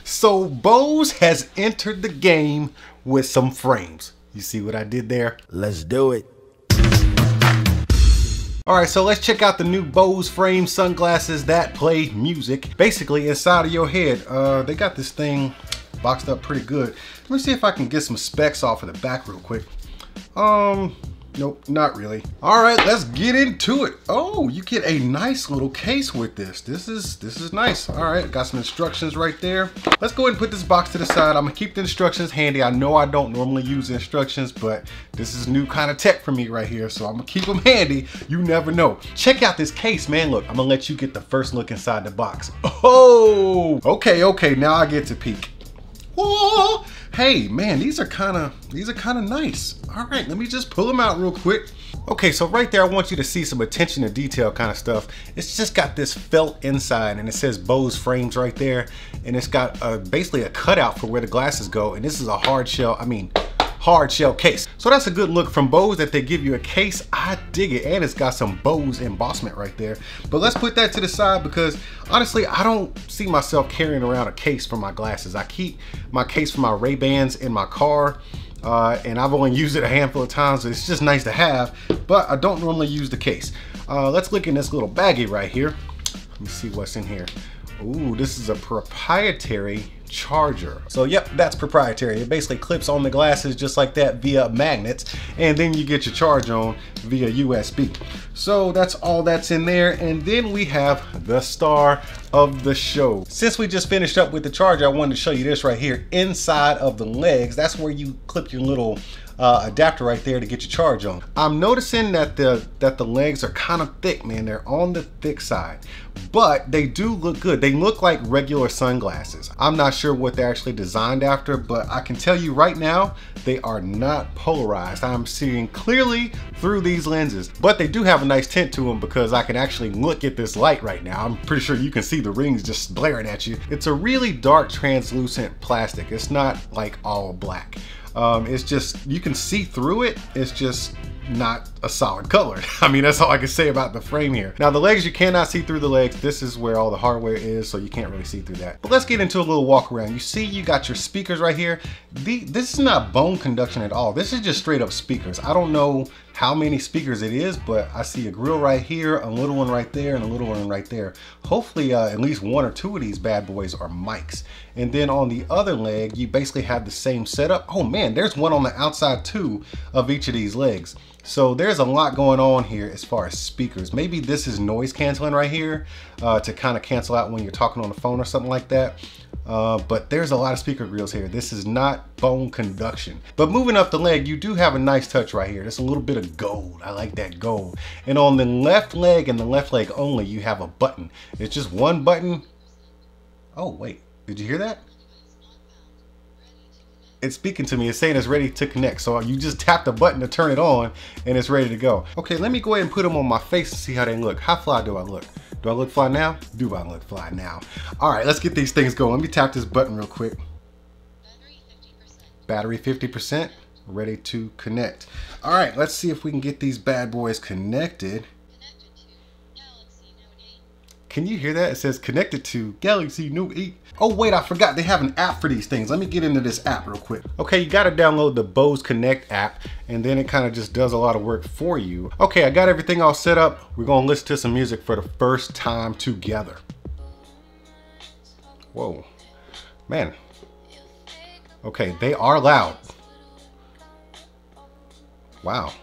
So Bose has entered the game with some frames. You see what I did there? Let's do it. Alright, so let's check out the new Bose frame sunglasses that play music. Basically inside of your head. They got this thing boxed up pretty good. Let me see if I can get some specs off of the back real quick. Nope, not really. All right, let's get into it. Oh, you get a nice little case with this. This is nice. All right, got some instructions right there. Let's go ahead and put this box to the side. I'm gonna keep the instructions handy. I know I don't normally use instructions, but this is new kind of tech for me right here, so I'm gonna keep them handy. You never know. Check out this case, man. Look, I'm gonna let you get the first look inside the box. Oh, okay, now I get to peek. Whoa. Hey man, these are kind of nice. All right, let me just pull them out real quick. Okay, so right there, I want you to see some attention to detail kind of stuff. It's just got this felt inside and it says Bose frames right there. And it's got basically a cutout for where the glasses go. And this is a hard shell case. So that's a good look from Bose that they give you a case. I dig it. And it's got some Bose embossment right there. But let's put that to the side because honestly, I don't see myself carrying around a case for my glasses. I keep my case for my Ray-Bans in my car. And I've only used it a handful of times. So it's just nice to have, but I don't normally use the case. Let's look in this little baggie right here. Let me see what's in here. Ooh, this is a proprietary charger. So yep, that's proprietary. It basically clips on the glasses just like that via magnets, and then you get your charge on via USB. So that's all that's in there. And then we have the star of the show. Since we just finished up with the charger, I wanted to show you this right here inside of the legs. That's where you clip your little adapter right there to get your charge on. I'm noticing that the legs are kind of thick, man. They're on the thick side, but they do look good. They look like regular sunglasses. I'm not sure what they're actually designed after, but I can tell you right now, they are not polarized. I'm seeing clearly through these lenses, but they do have a nice tint to them because I can actually look at this light right now. I'm pretty sure you can see the rings just blaring at you. It's a really dark translucent plastic. It's not like all black. It's just, you can see through it. It's just not a solid color. I mean, that's all I can say about the frame here. Now the legs, you cannot see through the legs. This is where all the hardware is, so you can't really see through that. But let's get into a little walk around. You see, you got your speakers right here. This is not bone conduction at all. This is just straight up speakers. I don't know how many speakers it is, but I see a grill right here, a little one right there, and a little one right there. Hopefully at least one or two of these bad boys are mics. And then on the other leg, you basically have the same setup. Oh man, there's one on the outside too of each of these legs. So there's a lot going on here as far as speakers. Maybe this is noise canceling right here to kind of cancel out when you're talking on the phone or something like that. But there's a lot of speaker grills here. This is not bone conduction. But moving up the leg, you do have a nice touch right here. There's a little bit of gold. I like that gold. And on the left leg and the left leg only, you have a button. It's just one button. Oh, wait, did you hear that? It's speaking to me. It's saying it's ready to connect. So you just tap the button to turn it on and it's ready to go. Okay, let me go ahead and put them on my face and see how they look. How fly do I look? Do I look fly now? Do I look fly now? All right, let's get these things going. Let me tap this button real quick. Battery 50%, ready to connect. All right, let's see if we can get these bad boys connected. Can you hear that? It says connected to Galaxy Note 8. Oh wait, I forgot they have an app for these things. Let me get into this app real quick. Okay, you gotta download the Bose Connect app and then it kind of just does a lot of work for you. Okay, I got everything all set up. We're gonna listen to some music for the first time together. Whoa, man. Okay, they are loud. Wow,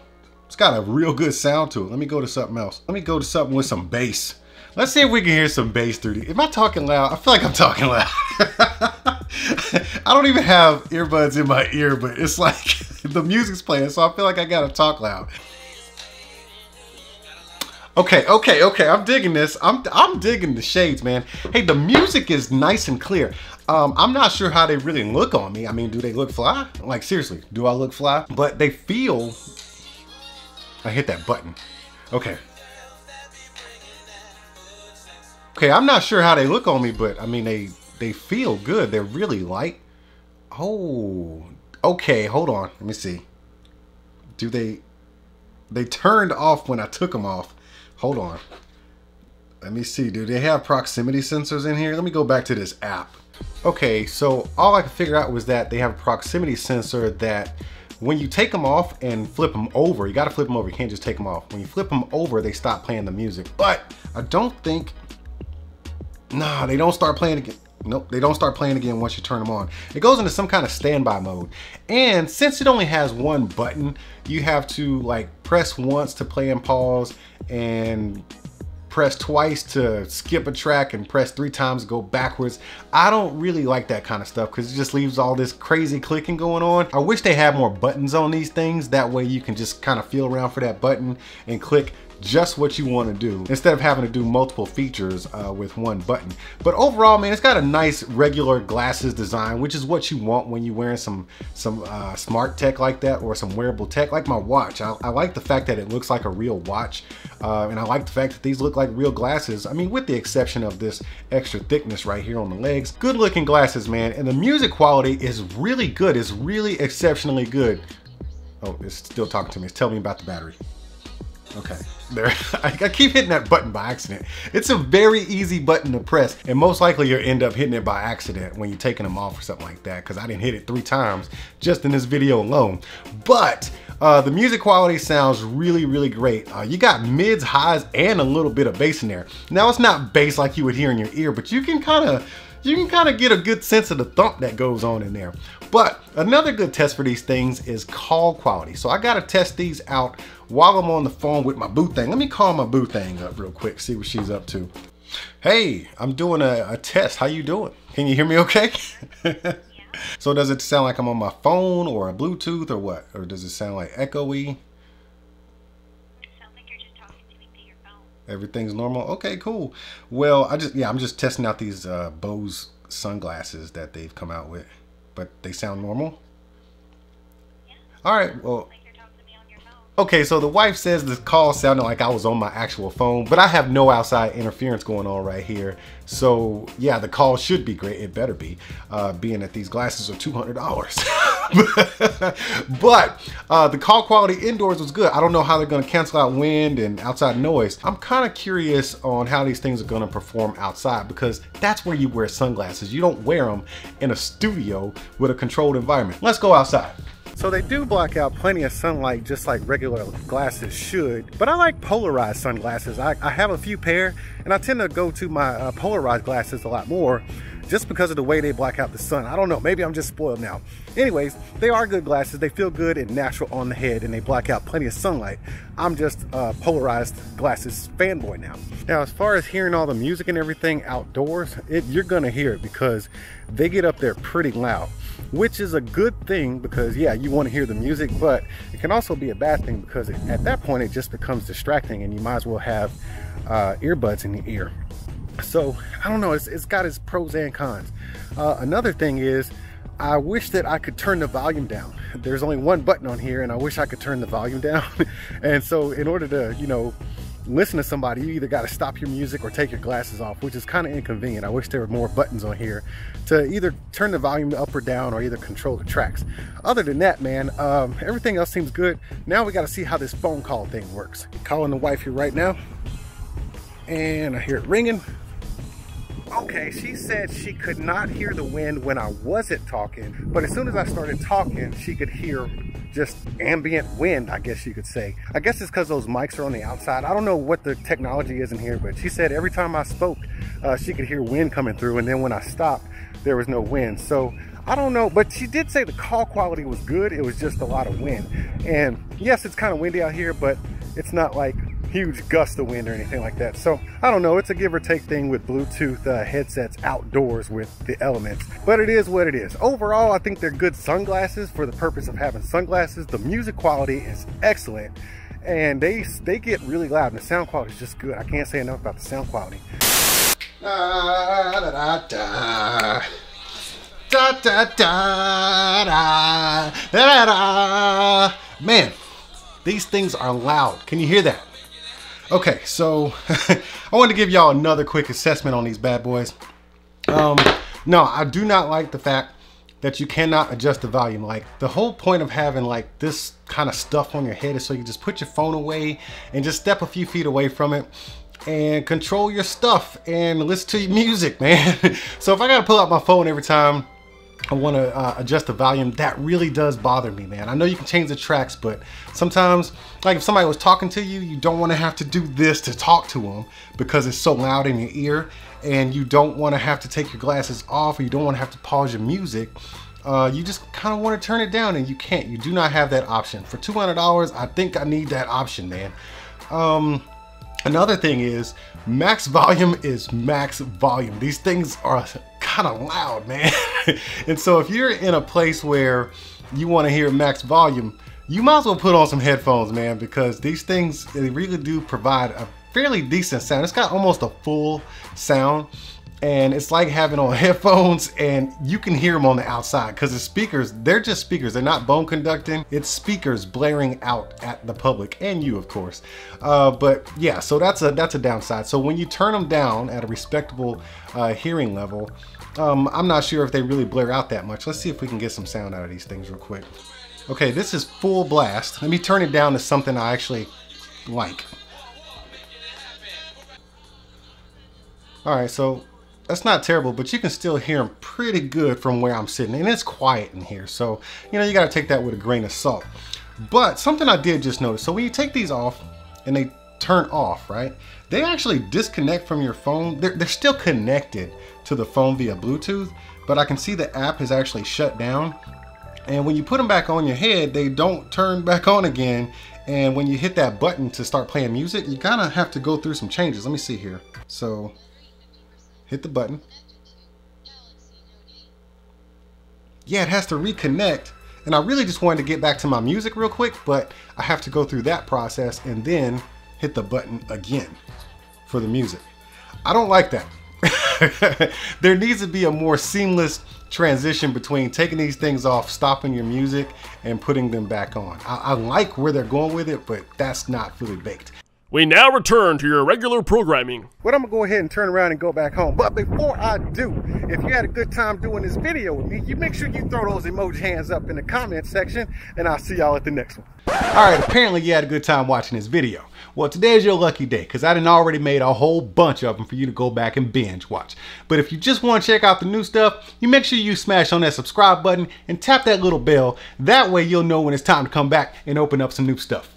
it's got a real good sound to it. Let me go to something else. Let me go to something with some bass. Let's see if we can hear some bass through these. Am I talking loud? I feel like I'm talking loud. I don't even have earbuds in my ear, but it's like the music's playing, so I feel like I gotta talk loud. Okay, I'm digging this. I'm digging the shades, man. Hey, the music is nice and clear. I'm not sure how they really look on me. I mean, do they look fly? Like seriously, do I look fly? But they feel, I hit that button. Okay. Okay, I'm not sure how they look on me, but I mean, they feel good. They're really light. Oh, okay, hold on. Let me see. Do they turned off when I took them off. Hold on. Let me see. Do they have proximity sensors in here? Let me go back to this app. Okay, so all I could figure out was that they have a proximity sensor that when you take them off and flip them over, you gotta flip them over, you can't just take them off. When you flip them over, they stop playing the music. But I don't think, nah, they don't start playing again. Nope, they don't start playing again once you turn them on. It goes into some kind of standby mode. And since it only has one button, you have to like press once to play and pause, and press twice to skip a track, and press 3 times to go backwards. I don't really like that kind of stuff because it just leaves all this crazy clicking going on. I wish they had more buttons on these things. That way you can just kind of feel around for that button and click just what you want to do instead of having to do multiple features with one button. But overall, man, it's got a nice regular glasses design, which is what you want when you're wearing some smart tech like that, or some wearable tech like my watch. I like the fact that it looks like a real watch, and I like the fact that these look like real glasses. I mean, with the exception of this extra thickness right here on the legs. Good looking glasses, man, and the music quality is really good. It's really exceptionally good. Oh, it's still talking to me. It's telling me about the battery. Okay, there. I keep hitting that button by accident. It's a very easy button to press, and most likely you'll end up hitting it by accident when you're taking them off or something like that, because I didn't hit it 3 times just in this video alone. But the music quality sounds really, really great. You got mids, highs, and a little bit of bass in there. Now, it's not bass like you would hear in your ear, but you can kind of get a good sense of the thump that goes on in there. But another good test for these things is call quality. So I gotta test these out while I'm on the phone with my boo thing. Let me call my boo thing up real quick, see what she's up to. Hey, I'm doing a test. How you doing? Can you hear me okay? Yeah. So does it sound like I'm on my phone or a Bluetooth or what? Or does it sound like echoey? It sounds like you're just talking to me through your phone. Everything's normal? Okay, cool. Well, I'm just testing out these Bose sunglasses that they've come out with. But they sound normal? Yeah. All right, well. Like you're talking to me on your phone. Okay, so the wife says the call sounded like I was on my actual phone, but I have no outside interference going on right here. So yeah, the call should be great. It better be, being that these glasses are $200. But the call quality indoors was good. I don't know how they're gonna cancel out wind and outside noise. I'm kind of curious on how these things are gonna perform outside, because that's where you wear sunglasses. You don't wear them in a studio with a controlled environment. Let's go outside. So they do block out plenty of sunlight just like regular glasses should, but I like polarized sunglasses. I have a few pair, and I tend to go to my polarized glasses a lot more just because of the way they block out the sun. I don't know, maybe I'm just spoiled now. Anyways, they are good glasses. They feel good and natural on the head, and they block out plenty of sunlight. I'm just a polarized glasses fanboy now. Now, as far as hearing all the music and everything outdoors, you're gonna hear it because they get up there pretty loud, which is a good thing because yeah, you want to hear the music, but it can also be a bad thing because at that point it just becomes distracting, and you might as well have earbuds in the ear. So I don't know, it's got its pros and cons. Another thing is, I wish that I could turn the volume down. There's only one button on here, and I wish I could turn the volume down. And so in order to, you know, listen to somebody, you either got to stop your music or take your glasses off, which is kind of inconvenient. I wish there were more buttons on here to either turn the volume up or down, or either control the tracks. Other than that, man, everything else seems good. Now we got to see how this phone call thing works. Calling the wife here right now, and I hear it ringing. Okay, she said she could not hear the wind when I wasn't talking, but as soon as I started talking, she could hear just ambient wind, I guess you could say. I guess it's because those mics are on the outside. I don't know what the technology is in here, but she said every time I spoke, she could hear wind coming through, and then when I stopped, there was no wind. So I don't know, but she did say the call quality was good. It was just a lot of wind. And yes, it's kind of windy out here, but it's not like huge gust of wind or anything like that. So I don't know, it's a give or take thing with Bluetooth headsets outdoors with the elements, but it is what it is. Overall, I think they're good sunglasses for the purpose of having sunglasses. The music quality is excellent, and they get really loud, and the sound quality is just good. I can't say enough about the sound quality. Da, da, da, da. Da, da, da, da, da, da. Man, these things are loud. Can you hear that? Okay, so I wanted to give y'all another quick assessment on these bad boys. No, I do not like the fact that you cannot adjust the volume. Like, the whole point of having like this kind of stuff on your head is so you just put your phone away and just step a few feet away from it. and control your stuff and listen to your music, man. So if I gotta pull out my phone every time I want to adjust the volume, that really does bother me, man. I know you can change the tracks, but sometimes, like if somebody was talking to you, you don't want to have to do this to talk to them because it's so loud in your ear, and you don't want to have to take your glasses off, or you don't want to have to pause your music. You just kind of want to turn it down, and you can't. You do not have that option. For $200, I think I need that option, man. Another thing is, max volume is max volume. These things are kind of loud, man. And so if you're in a place where you want to hear max volume, you might as well put on some headphones, man, because these things, they really do provide a fairly decent sound. It's got almost a full sound, and it's like having on headphones, and you can hear them on the outside because the speakers, they're just speakers. They're not bone conducting. It's speakers blaring out at the public and you, of course. But yeah, so that's a downside. So when you turn them down at a respectable hearing level, I'm not sure if they really blare out that much. Let's see if we can get some sound out of these things real quick. Okay, this is full blast. Let me turn it down to something I actually like. All right, so that's not terrible, but you can still hear them pretty good from where I'm sitting, and it's quiet in here. So, you know, you got to take that with a grain of salt. But something I did just notice, so when you take these off and they turn off, right, they actually disconnect from your phone. They're still connected to the phone via Bluetooth, but I can see the app is actually shut down. And when you put them back on your head, they don't turn back on again. And when you hit that button to start playing music, you kind of have to go through some changes. Let me see here. So hit the button. Yeah, it has to reconnect. And I really just wanted to get back to my music real quick, but I have to go through that process and then hit the button again for the music. I don't like that. There needs to be a more seamless transition between taking these things off, stopping your music, and putting them back on. I like where they're going with it, but that's not fully baked. We now return to your regular programming. But I'm gonna go ahead and turn around and go back home. But before I do, if you had a good time doing this video with me, you make sure you throw those emoji hands up in the comment section, and I'll see y'all at the next one. All right, apparently you had a good time watching this video. Well, today is your lucky day, because I done already made a whole bunch of them for you to go back and binge watch. But if you just want to check out the new stuff, you make sure you smash on that subscribe button and tap that little bell. That way you'll know when it's time to come back and open up some new stuff.